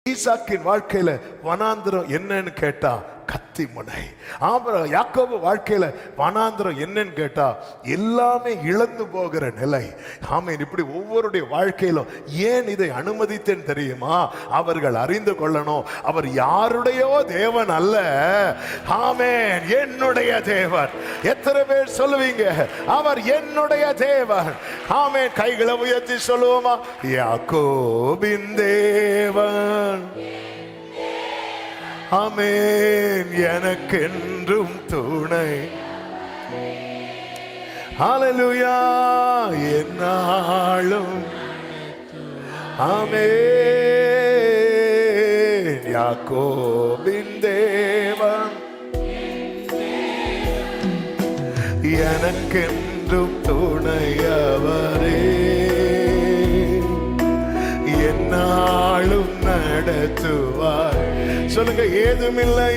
ஈசாக்கின் வாழ்க்கையில வனாந்திரம் என்னன்னு கேட்டா கத்தி முனை. யாக்கோபு வாழ்க்கையில வனாந்திரம் என்னன்னு கேட்டா எல்லாமே இழந்து போகிற நிலை. ஆமேன். இப்படி ஒவ்வொருடைய வாழ்க்கையிலும் ஏன் இதை அனுமதித்தேன் தெரியுமா? அவர்கள் அறிந்து கொள்ளணும், அவர் யாருடையோ தேவன் அல்ல. ஆமேன், என்னுடைய தேவன். எத்தனை பேர் சொல்லுவீங்க அவர் என்னுடைய தேவன்? ஆமேன். கைகளை உயர்த்தி சொல்லுவோமா? யாக்கோபின் தேவன், ஆமேன், எனக்கென்றும் துணை. ஹல்லேலூயா. என்னாலும் ஆமேன், யாக்கோபின் தேவன் எனக்கென்றும் துணையவரே, என்னாலும் நடத்துவார். சொல்லுங்க, ஏதுமில்லை